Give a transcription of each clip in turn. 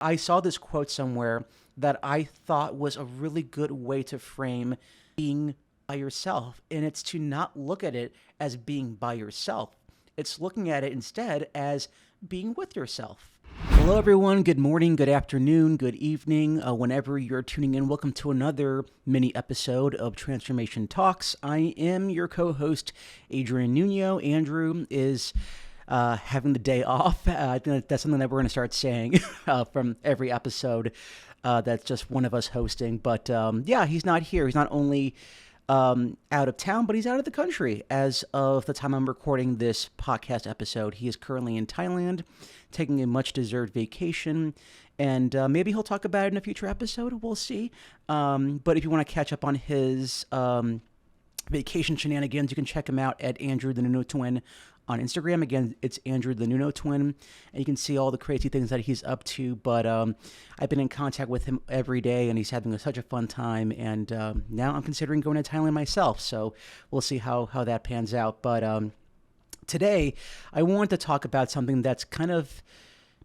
I saw this quote somewhere that I thought was a really good way to frame being by yourself. And it's to not look at it as being by yourself, it's looking at it instead as being with yourself. Hello, everyone. Good morning, good afternoon, good evening, whenever you're tuning in. Welcome to another mini episode of Transformation Talks. I am your co host, Adrian Nuño. Andrew is having the day off. I think that's something that we're going to start saying from every episode. That's just one of us hosting. But yeah, he's not here. He's not only out of town, but he's out of the country as of the time I'm recording this podcast episode. He is currently in Thailand, taking a much-deserved vacation, and maybe he'll talk about it in a future episode. We'll see. But if you want to catch up on his vacation shenanigans, you can check him out at Andrew the Nuño Twin on Instagram. Again, it's Andrew the Nuño Twin, and you can see all the crazy things that he's up to. But I've been in contact with him every day, and he's having such a fun time. And now I'm considering going to Thailand myself, so we'll see how that pans out. But today, I wanted to talk about something that's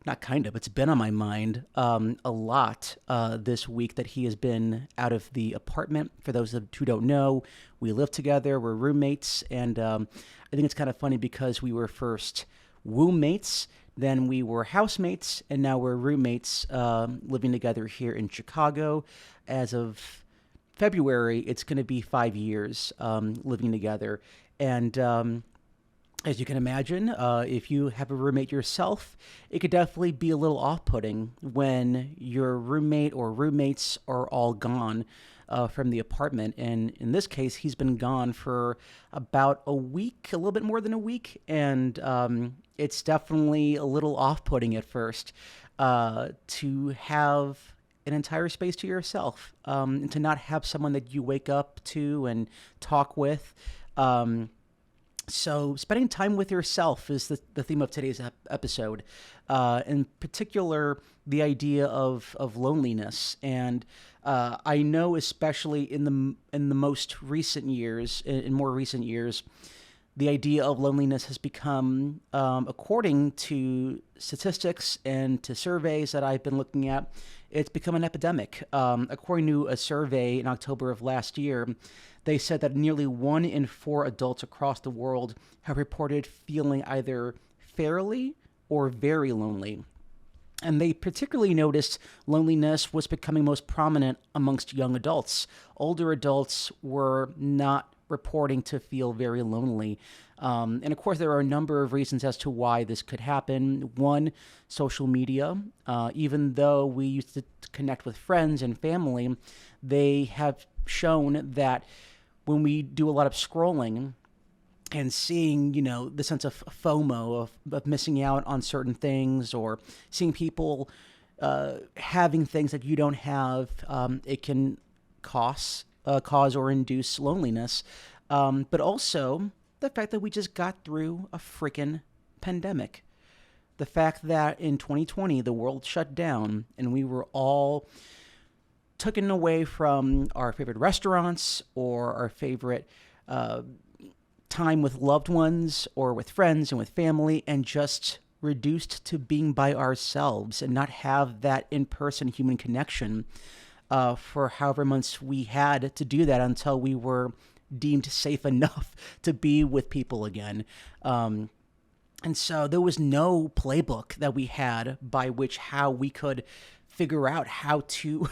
it's been on my mind a lot this week that he has been out of the apartment. For those who don't know, we live together, we're roommates, and I think it's kind of funny because we were first roommates, then we were housemates, and now we're roommates living together here in Chicago. As of February, it's going to be 5 years living together, and as you can imagine, if you have a roommate yourself, it could definitely be a little off-putting when your roommate or roommates are all gone from the apartment. And in this case, he's been gone for about a week, a little bit more than a week. And it's definitely a little off-putting at first to have an entire space to yourself and to not have someone that you wake up to and talk with. So spending time with yourself is the theme of today's episode. In particular, the idea of loneliness. And I know, especially in the most recent years, in more recent years, the idea of loneliness has become, according to statistics and to surveys that I've been looking at, it's become an epidemic. According to a survey in October of last year, they said that nearly 1 in 4 adults across the world have reported feeling either fairly or very lonely. And they particularly noticed loneliness was becoming most prominent amongst young adults. Older adults were not reporting to feel very lonely. And of course, there are a number of reasons as to why this could happen. One, social media. Even though we used to connect with friends and family, they have shown that when we do a lot of scrolling and seeing, the sense of FOMO, of missing out on certain things, or seeing people having things that you don't have, it can cause or induce loneliness. But also the fact that we just got through a freaking pandemic. The fact that in 2020, the world shut down and we were all taken away from our favorite restaurants or our favorite time with loved ones or with friends and with family, and just reduced to being by ourselves and not have that in-person human connection for however months we had to do that until we were deemed safe enough to be with people again. And so there was no playbook that we had by which how we could figure out how to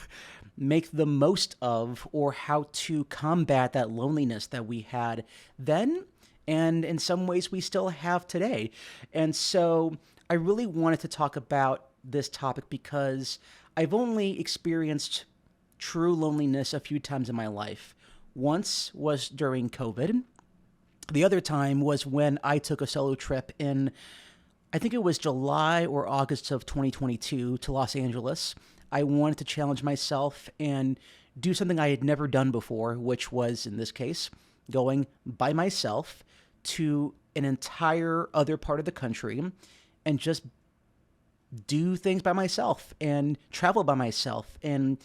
make the most of or how to combat that loneliness that we had then, and in some ways we still have today. And so I really wanted to talk about this topic because I've only experienced true loneliness a few times in my life. Once was during COVID. The other time was when I took a solo trip in, I think it was July or August of 2022 to Los Angeles. I wanted to challenge myself and do something I had never done before, which was, in this case, going by myself to an entire other part of the country and just do things by myself and travel by myself and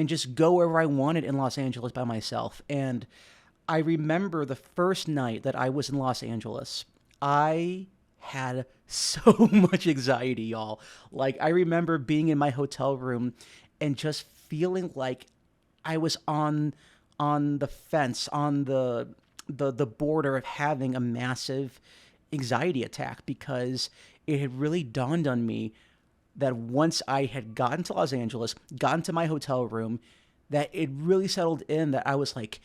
just go wherever I wanted in Los Angeles by myself. And I remember the first night that I was in Los Angeles, I had so much anxiety, y'all. Like, I remember being in my hotel room and just feeling like I was on the fence, on the border of having a massive anxiety attack, because it had really dawned on me that once I had gotten to Los Angeles, gotten to my hotel room, that it really settled in that I was like,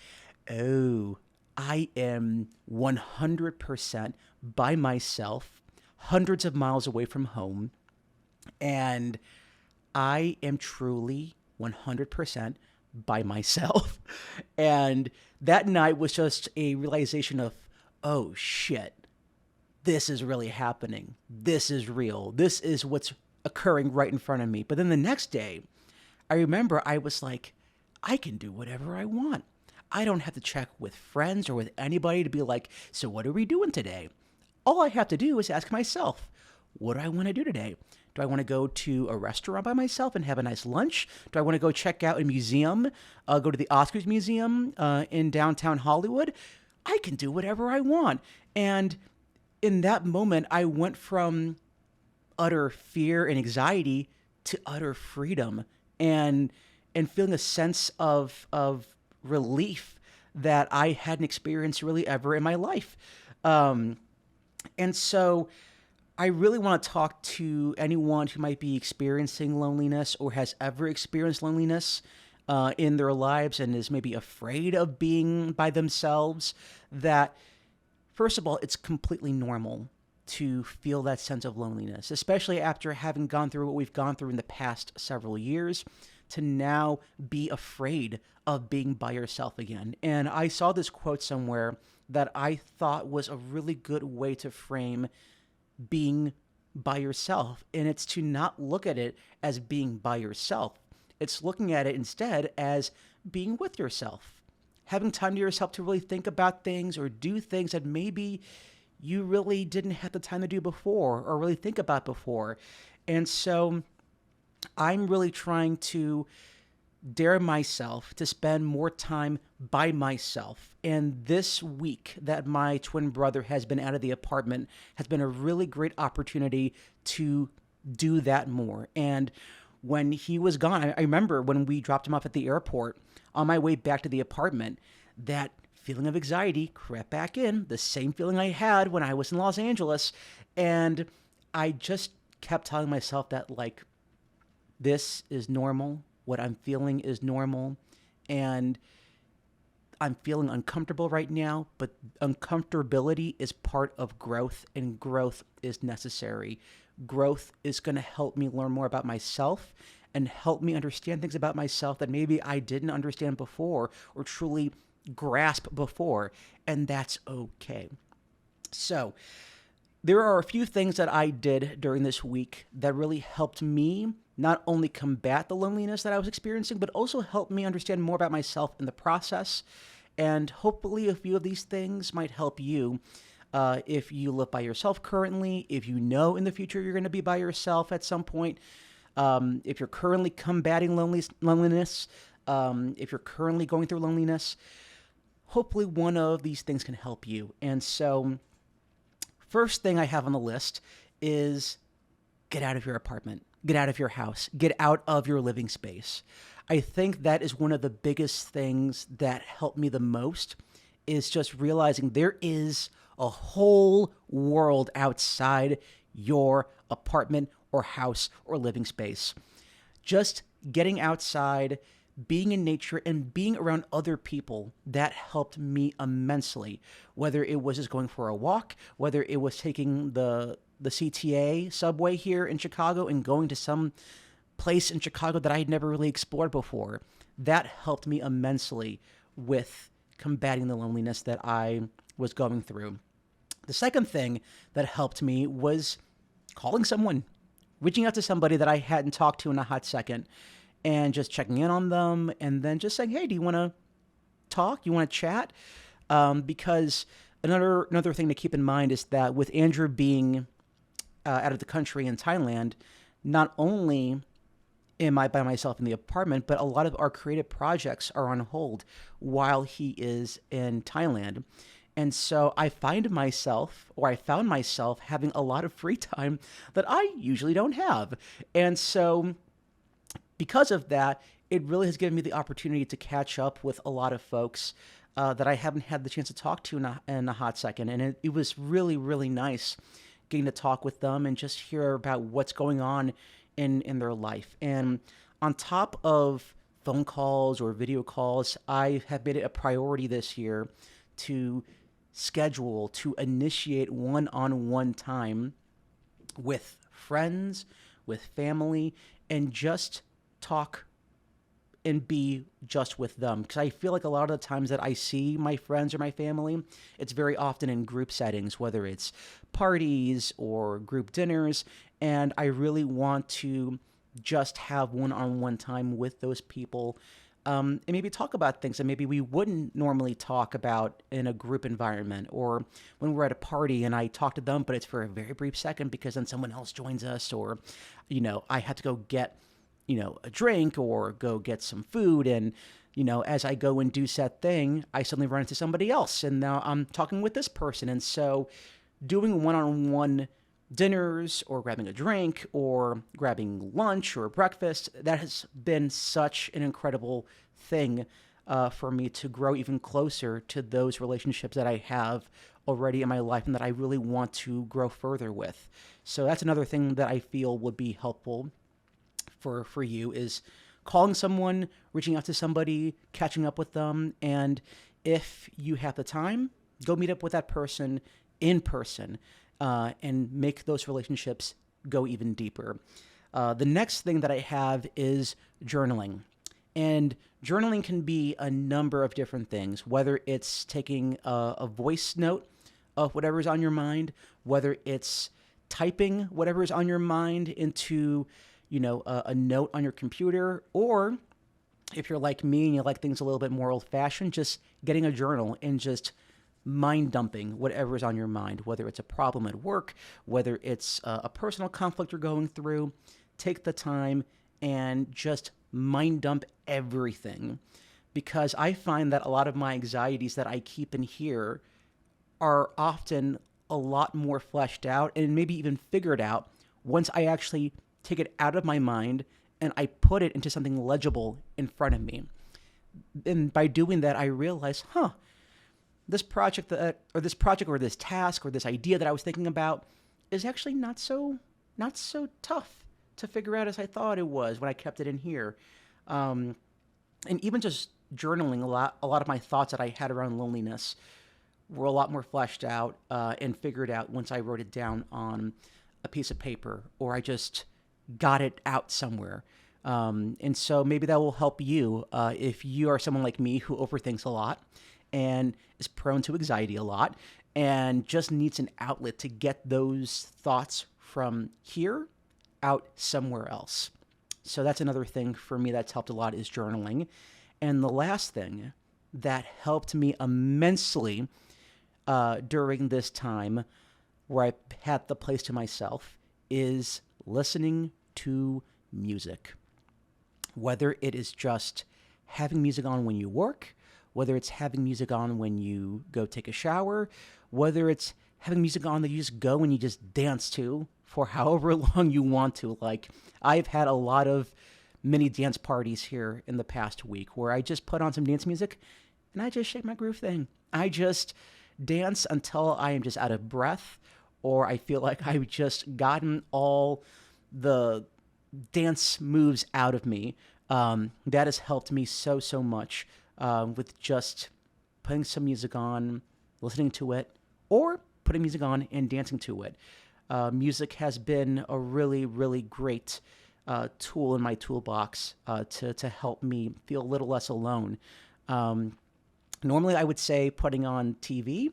oh, I am 100% by myself, hundreds of miles away from home, and I am truly 100% by myself. And that night was just a realization of, oh shit, this is really happening. This is real. This is what's occurring right in front of me. But then the next day, I remember I was like, I can do whatever I want. I don't have to check with friends or with anybody to be like, so what are we doing today? All I have to do is ask myself, what do I want to do today? Do I want to go to a restaurant by myself and have a nice lunch? Do I want to go check out a museum, go to the Oscars Museum in downtown Hollywood? I can do whatever I want. And in that moment, I went from utter fear and anxiety to utter freedom, and feeling a sense of relief that I hadn't experienced really ever in my life. And so I really want to talk to anyone who might be experiencing loneliness or has ever experienced loneliness in their lives and is maybe afraid of being by themselves, that first of all, it's completely normal to feel that sense of loneliness, especially after having gone through what we've gone through in the past several years, to now be afraid of being by yourself again. And I saw this quote somewhere that I thought was a really good way to frame being by yourself. And it's to not look at it as being by yourself. It's looking at it instead as being with yourself, having time to yourself to really think about things or do things that maybe you really didn't have the time to do before or really think about before. And so I'm really trying to dare myself to spend more time by myself. And this week that my twin brother has been out of the apartment has been a really great opportunity to do that more. And when he was gone, I remember when we dropped him off at the airport on my way back to the apartment, that feeling of anxiety crept back in, the same feeling I had when I was in Los Angeles. And I just kept telling myself that, like, this is normal. What I'm feeling is normal. And I'm feeling uncomfortable right now, but uncomfortability is part of growth, and growth is necessary. Growth is going to help me learn more about myself and help me understand things about myself that maybe I didn't understand before or truly grasp before, and that's okay. So there are a few things that I did during this week that really helped me not only combat the loneliness that I was experiencing, but also helped me understand more about myself in the process. And hopefully a few of these things might help you if you live by yourself currently, if you know in the future you're going to be by yourself at some point, if you're currently combating loneliness, if you're currently going through loneliness. Hopefully one of these things can help you. And so first thing I have on the list is get out of your apartment, get out of your house, get out of your living space. I think that is one of the biggest things that helped me the most, is just realizing there is a whole world outside your apartment or house or living space. Just getting outside, being in nature, and being around other people, that helped me immensely. Whether it was just going for a walk, whether it was taking the CTA subway here in Chicago and going to some place in Chicago that I had never really explored before, that helped me immensely with combating the loneliness that I was going through. The second thing that helped me was calling someone, reaching out to somebody that I hadn't talked to in a hot second, and just checking in on them, and then just saying, hey, do you want to talk? You want to chat? Because another thing to keep in mind is that with Andrew being out of the country in Thailand, not only am I by myself in the apartment, but a lot of our creative projects are on hold while he is in Thailand. And so I found myself having a lot of free time that I usually don't have. And so because of that, it really has given me the opportunity to catch up with a lot of folks that I haven't had the chance to talk to in a hot second. And it was really, really nice getting to talk with them and just hear about what's going on in their life. And on top of phone calls or video calls, I have made it a priority this year to to initiate one on one time with friends, with family, and just talk and be just with them. Because I feel like a lot of the times that I see my friends or my family, it's very often in group settings, whether it's parties or group dinners. And I really want to just have one on one time with those people, and maybe talk about things that maybe we wouldn't normally talk about in a group environment, or when we're at a party and I talk to them, but it's for a very brief second because then someone else joins us, or, I had to go get, a drink or go get some food. And, as I go and do said thing, I suddenly run into somebody else and now I'm talking with this person. And so doing one on one dinners or grabbing a drink or grabbing lunch or breakfast, that has been such an incredible thing for me to grow even closer to those relationships that I have already in my life and that I really want to grow further with. So that's another thing that I feel would be helpful for you, is calling someone, reaching out to somebody, catching up with them, and if you have the time, go meet up with that person in person, and make those relationships go even deeper. The next thing that I have is journaling. And journaling can be a number of different things, whether it's taking a voice note of whatever's on your mind, whether it's typing whatever's on your mind into, a note on your computer, or if you're like me and you like things a little bit more old fashioned, just getting a journal and just mind dumping whatever's on your mind, whether it's a problem at work, whether it's a personal conflict you're going through. Take the time and just mind dump everything, because I find that a lot of my anxieties that I keep in here are often a lot more fleshed out and maybe even figured out once I actually take it out of my mind and I put it into something legible in front of me. And by doing that, I realize, this project or this task or this idea that I was thinking about is actually not so tough to figure out as I thought it was when I kept it in here. And even just journaling, a lot of my thoughts that I had around loneliness were a lot more fleshed out and figured out once I wrote it down on a piece of paper, or I just got it out somewhere. And so maybe that will help you if you are someone like me who overthinks a lot and is prone to anxiety a lot and just needs an outlet to get those thoughts from here out somewhere else. So that's another thing for me that's helped a lot, is journaling. And the last thing that helped me immensely during this time where I had the place to myself is listening to music. Whether it is just having music on when you work, whether it's having music on when you go take a shower, whether it's having music on that you just go and you just dance to for however long you want to. Like, I've had a lot of mini dance parties here in the past week where I just put on some dance music and I just shake my groove thing. I just dance until I am just out of breath, or I feel like I've just gotten all the dance moves out of me. That has helped me so much with just putting some music on, listening to it, or putting music on and dancing to it. Music has been a really, really great tool in my toolbox to help me feel a little less alone. Normally, I would say putting on TV,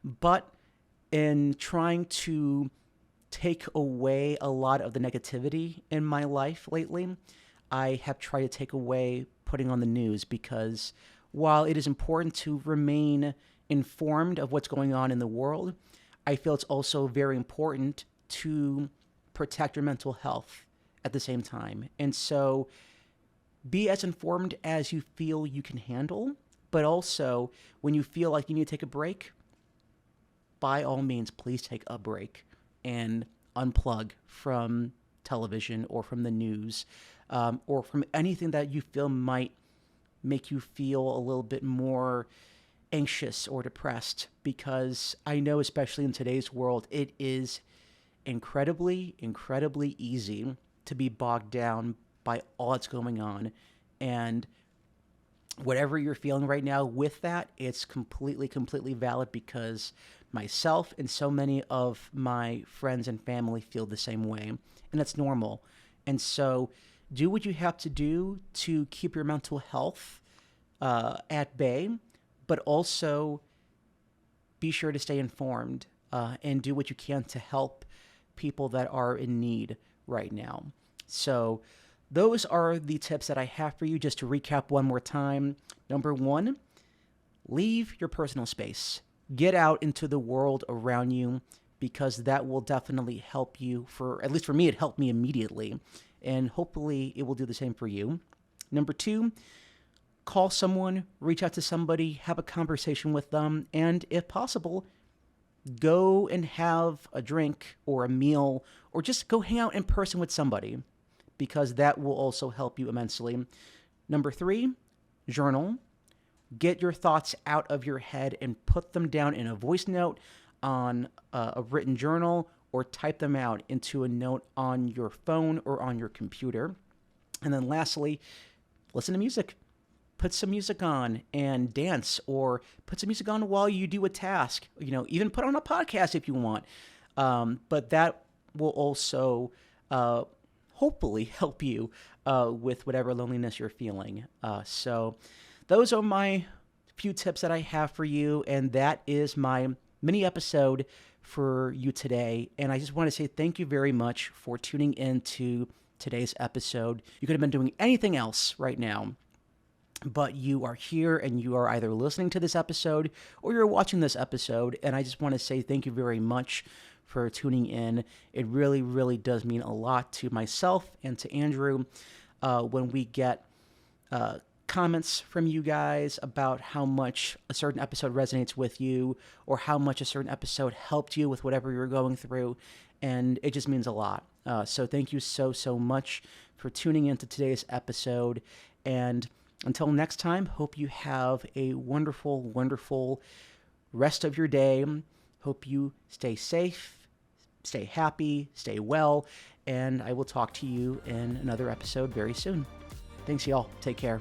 but in trying to take away a lot of the negativity in my life lately, I have tried to take away putting on the news, because while it is important to remain informed of what's going on in the world, I feel it's also very important to protect your mental health at the same time. And so be as informed as you feel you can handle, but also when you feel like you need to take a break, by all means, please take a break and unplug from television or from the news, or from anything that you feel might make you feel a little bit more anxious or depressed, because I know, especially in today's world, it is incredibly, incredibly easy to be bogged down by all that's going on. And whatever you're feeling right now with that, it's completely, completely valid, because myself and so many of my friends and family feel the same way, and that's normal. And so do what you have to do to keep your mental health at bay, but also be sure to stay informed, and do what you can to help people that are in need right now. So those are the tips that I have for you. Just to recap one more time. Number one, leave your personal space. Get out into the world around you, because that will definitely help you. At least for me, it helped me immediately, and hopefully it will do the same for you. Number two, call someone, reach out to somebody, have a conversation with them, and if possible, go and have a drink or a meal, or just go hang out in person with somebody, because that will also help you immensely. Number three, journal. Get your thoughts out of your head and put them down in a voice note, on a written journal, or type them out into a note on your phone or on your computer. And then lastly, listen to music. Put some music on and dance, or put some music on while you do a task. Even put on a podcast if you want. But that will also hopefully help you with whatever loneliness you're feeling. So those are my few tips that I have for you, and that is my mini episode for you today. And I just want to say thank you very much for tuning in to today's episode. You could have been doing anything else right now, but you are here and you are either listening to this episode or you're watching this episode. And I just want to say thank you very much for tuning in. It really, really does mean a lot to myself and to Andrew when we get comments from you guys about how much a certain episode resonates with you, or how much a certain episode helped you with whatever you're going through. And it just means a lot. So thank you so, so much for tuning into today's episode. And until next time, hope you have a wonderful, wonderful rest of your day. Hope you stay safe, stay happy, stay well, and I will talk to you in another episode very soon. Thanks, y'all. Take care.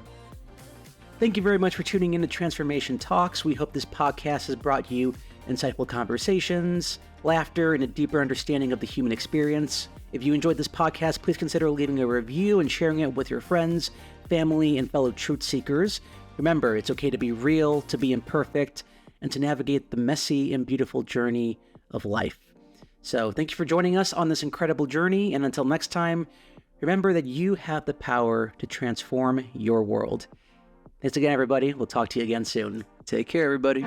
Thank you very much for tuning in to Transformation Talks. We hope this podcast has brought you insightful conversations, laughter, and a deeper understanding of the human experience. If you enjoyed this podcast, please consider leaving a review and sharing it with your friends, family, and fellow truth seekers. Remember, it's okay to be real, to be imperfect, and to navigate the messy and beautiful journey of life. So thank you for joining us on this incredible journey, and until next time, remember that you have the power to transform your world. Thanks again, everybody. We'll talk to you again soon. Take care, everybody.